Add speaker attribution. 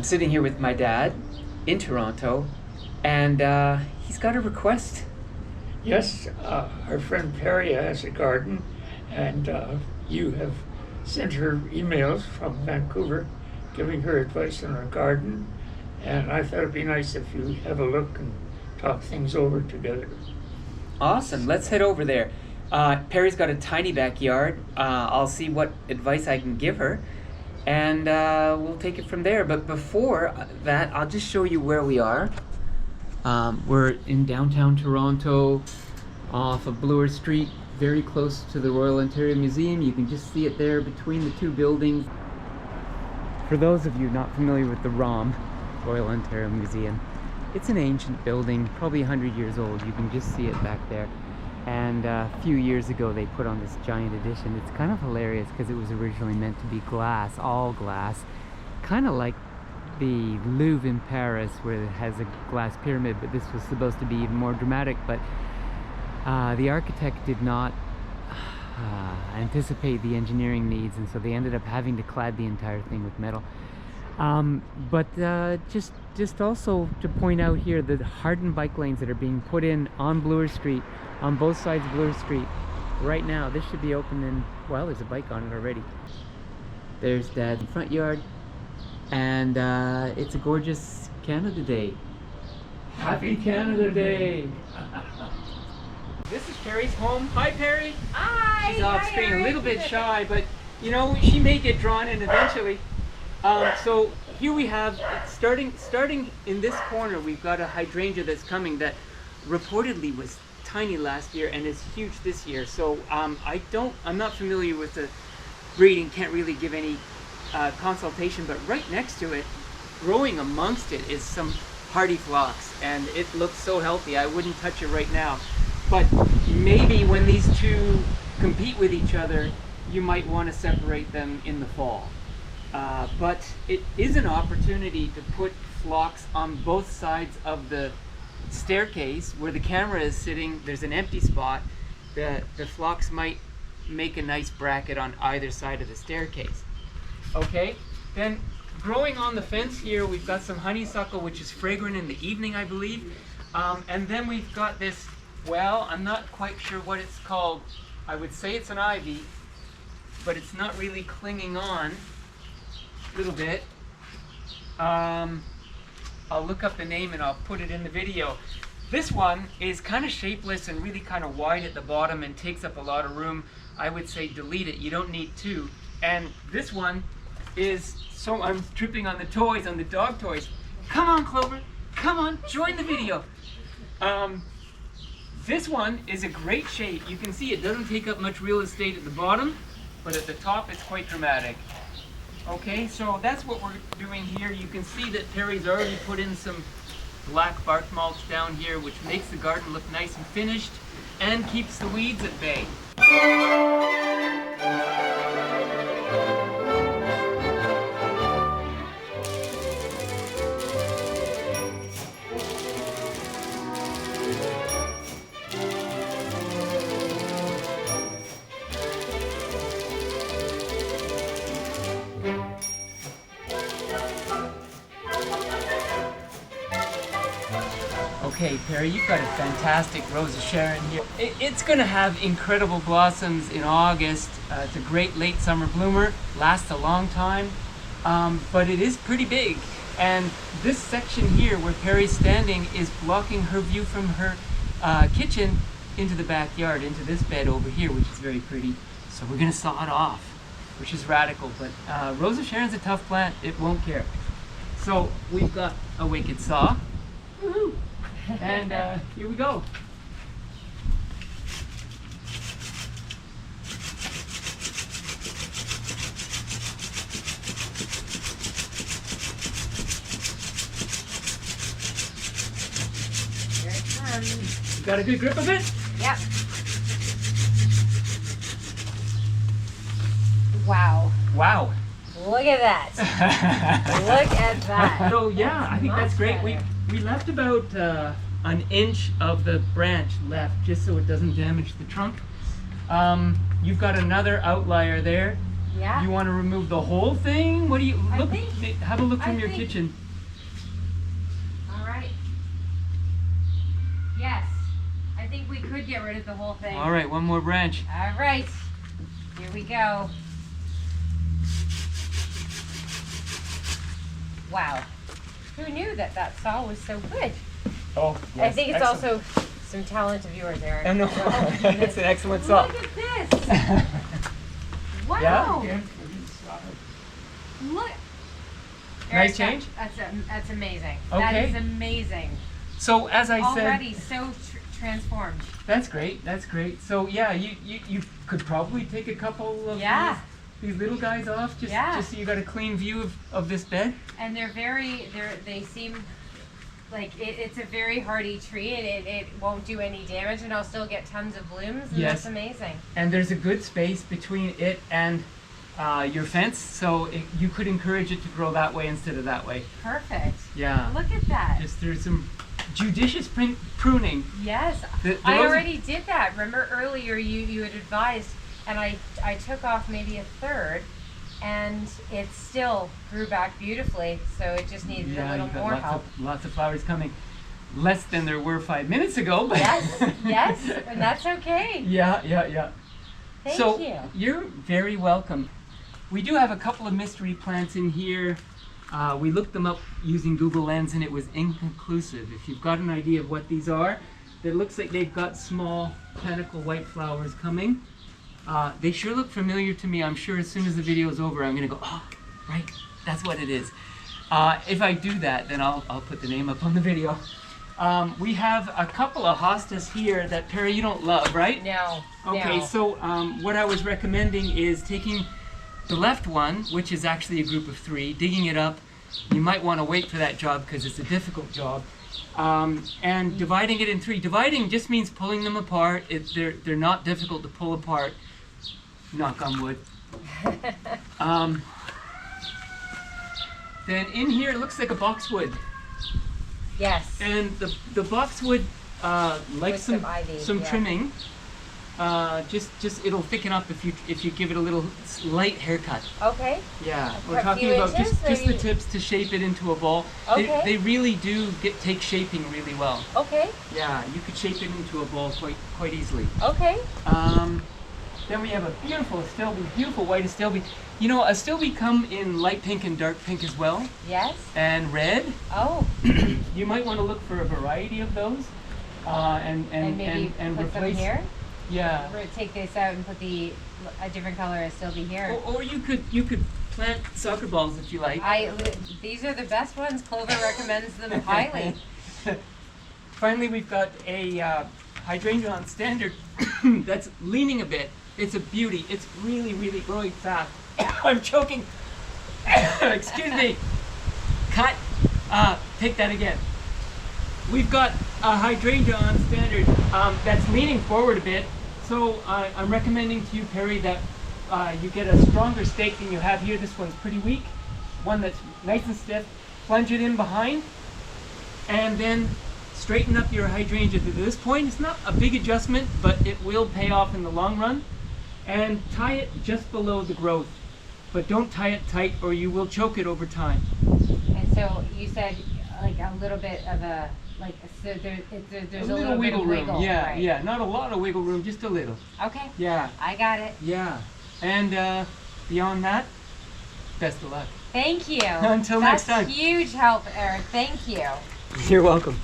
Speaker 1: sitting here with my dad in Toronto, and he's got a request.
Speaker 2: Yes, our friend Perry has a garden, and you have sent her emails from Vancouver giving her advice on her garden, and I thought it'd be nice if you have a look and talk things over together.
Speaker 1: Awesome, let's head over there. Perry's got a tiny backyard. I'll see what advice I can give her, and we'll take it from there. But before that, I'll just show you where we are. We're in downtown Toronto, off of Bloor Street, very close to the Royal Ontario Museum. You can just see it there between the two buildings. For those of you not familiar with the ROM, Royal Ontario Museum, it's an ancient building, probably 100 years old. You can just see it back there. And a few years ago they put on this giant edition. It's kind of hilarious because it was originally meant to be glass, all glass, kind of like the Louvre in Paris where it has a glass pyramid, but this was supposed to be even more dramatic. But the architect did not anticipate the engineering needs, and so they ended up having to clad the entire thing with metal. Just also to point out here the hardened bike lanes that are being put in on Bloor Street, on both sides of Bloor Street right now. This should be open in, well, there's a bike on it already. There's Dad's front yard, and it's a gorgeous Canada Day. Happy Canada Day! This is Perry's home. Hi, Perry!
Speaker 3: Hi!
Speaker 1: She's off
Speaker 3: Hi,
Speaker 1: screen,
Speaker 3: Eric.
Speaker 1: a little bit shy, but you know, she may get drawn in eventually. So here we have, starting in this corner, we've got a hydrangea that's coming that reportedly was tiny last year and is huge this year. So I'm not familiar with the breeding, can't really give any consultation, but right next to it, growing amongst it, is some hardy phlox, and it looks so healthy. I wouldn't touch it right now, but maybe when these two compete with each other, you might want to separate them in the fall. But it is an opportunity to put phlox on both sides of the staircase where the camera is sitting. There's an empty spot. The phlox might make a nice bracket on either side of the staircase. Okay, then growing on the fence here, we've got some honeysuckle, which is fragrant in the evening, I believe. And then we've got this, well, I'm not quite sure what it's called. I would say it's an ivy, but it's not really clinging on. Little bit. I'll look up the name and I'll put it in the video. This one is kind of shapeless and really kind of wide at the bottom and takes up a lot of room. I would say delete it. You don't need two. And this one is, so I'm tripping on the toys, on the dog toys. Come on, Clover. Come on, join the video. This one is a great shape. You can see it doesn't take up much real estate at the bottom, but at the top it's quite dramatic. Okay, so that's what we're doing here. You can see that Perry's already put in some black bark mulch down here, which makes the garden look nice and finished and keeps the weeds at bay. Okay, Perry, you've got a fantastic Rose of Sharon here. It's going to have incredible blossoms in August. It's a great late summer bloomer, lasts a long time, but it is pretty big. And this section here where Perry's standing is blocking her view from her kitchen into the backyard, into this bed over here, which is very pretty. So we're going to saw it off, which is radical, but Rose of Sharon's a tough plant. It won't care. So we've got a wicked saw. Woohoo! And here we go.
Speaker 3: Here it comes.
Speaker 1: You got a good grip of it?
Speaker 3: Yep. Wow.
Speaker 1: Wow.
Speaker 3: Look at that. Look at that.
Speaker 1: So yeah, I think that's great. We left about an inch of the branch left just so it doesn't damage the trunk. You've got another outlier there.
Speaker 3: Yeah.
Speaker 1: You want to remove the whole thing? What do you
Speaker 3: I
Speaker 1: look?
Speaker 3: think-
Speaker 1: Have a look from
Speaker 3: I
Speaker 1: your
Speaker 3: think-
Speaker 1: kitchen.
Speaker 3: All right. Yes. I think we could get rid of the whole thing.
Speaker 1: All right, one more branch.
Speaker 3: All right. Here we go. Wow. Who knew that that saw was so good?
Speaker 1: Oh,
Speaker 3: I think it's also some talent of yours, Eric.
Speaker 1: I know. It's an excellent saw.
Speaker 3: Look at this. Wow.
Speaker 1: Yeah?
Speaker 3: Look.
Speaker 1: Nice change?
Speaker 3: That's amazing.
Speaker 1: Okay.
Speaker 3: That is amazing.
Speaker 1: So as I said,
Speaker 3: Already so transformed.
Speaker 1: that's great. That's great. So yeah, you could probably take a couple of
Speaker 3: Yeah.
Speaker 1: these little guys off just
Speaker 3: Yeah.
Speaker 1: so you got a clean view of this bed.
Speaker 3: And they seem like it's a very hardy tree, and it won't do any damage, and I'll still get tons of blooms, and
Speaker 1: Yes.
Speaker 3: that's amazing.
Speaker 1: And there's a good space between it and your fence, so you could encourage it to grow that way instead of that way.
Speaker 3: Perfect.
Speaker 1: Yeah.
Speaker 3: Look at that.
Speaker 1: Just through some judicious pruning.
Speaker 3: Yes.
Speaker 1: The
Speaker 3: I
Speaker 1: roses-
Speaker 3: already did that. Remember earlier you had advised, and I took off maybe a third, and it still grew back beautifully, so it just needed a little
Speaker 1: you've got
Speaker 3: more help.
Speaker 1: lots of flowers coming. Less than there were 5 minutes ago, but
Speaker 3: Yes, yes, and that's okay.
Speaker 1: yeah.
Speaker 3: Thank
Speaker 1: So
Speaker 3: you.
Speaker 1: you're very welcome. We do have a couple of mystery plants in here. We looked them up using Google Lens and it was inconclusive. If you've got an idea of what these are, it looks like they've got small panicle white flowers coming. They sure look familiar to me. I'm sure as soon as the video is over, I'm gonna go, oh, right, that's what it is. If I do that, then I'll put the name up on the video. We have a couple of hostas here that Perry, you don't love, right?
Speaker 3: No.
Speaker 1: Okay,
Speaker 3: no.
Speaker 1: so what I was recommending is taking the left one, which is actually a group of 3, digging it up. You might want to wait for that job because it's a difficult job. And dividing it in 3. Dividing just means pulling them apart. They're not difficult to pull apart. Knock on wood. Then in here it looks like a boxwood.
Speaker 3: Yes.
Speaker 1: And the boxwood likes
Speaker 3: With some ivy,
Speaker 1: some
Speaker 3: yeah.
Speaker 1: trimming. Just it'll thicken up if you give it a little light haircut.
Speaker 3: Okay.
Speaker 1: Yeah,
Speaker 3: A
Speaker 1: we're talking
Speaker 3: few
Speaker 1: about
Speaker 3: inches,
Speaker 1: just the
Speaker 3: maybe?
Speaker 1: tips to shape it into a ball.
Speaker 3: Okay.
Speaker 1: They really do take shaping really well.
Speaker 3: Okay.
Speaker 1: Yeah, you could shape it into a ball quite easily.
Speaker 3: Okay.
Speaker 1: Then we have a beautiful astilbe, beautiful white astilbe. You know, astilbe come in light pink and dark pink as well,
Speaker 3: Yes.
Speaker 1: and red.
Speaker 3: Oh.
Speaker 1: You might want to look for a variety of those, and
Speaker 3: maybe put
Speaker 1: replace.
Speaker 3: them here.
Speaker 1: Yeah.
Speaker 3: Or take this out and put a different color and still be here.
Speaker 1: Or you could plant soccer balls if you like.
Speaker 3: These are the best ones. Clover recommends them highly.
Speaker 1: Finally, we've got a hydrangea on standard that's leaning a bit. It's a beauty. It's really, really growing fast. I'm choking. Excuse me. Cut. Take that again. We've got a hydrangea on standard that's leaning forward a bit. So I'm recommending to you, Perry, that you get a stronger stake than you have here. This one's pretty weak. One that's nice and stiff. Plunge it in behind, and then straighten up your hydrangea to this point. It's not a big adjustment, but it will pay off in the long run. And tie it just below the growth, but don't tie it tight or you will choke it over time.
Speaker 3: And so you said like a little bit of a so there's a little bit
Speaker 1: wiggle
Speaker 3: of
Speaker 1: room.
Speaker 3: wiggle.
Speaker 1: Yeah,
Speaker 3: right.
Speaker 1: yeah, not a lot of wiggle room, just a little.
Speaker 3: Okay.
Speaker 1: Yeah,
Speaker 3: I got it.
Speaker 1: yeah. And beyond that, best of luck.
Speaker 3: Thank you.
Speaker 1: Until next time.
Speaker 3: That's huge help, Eric. Thank you.
Speaker 1: You're welcome.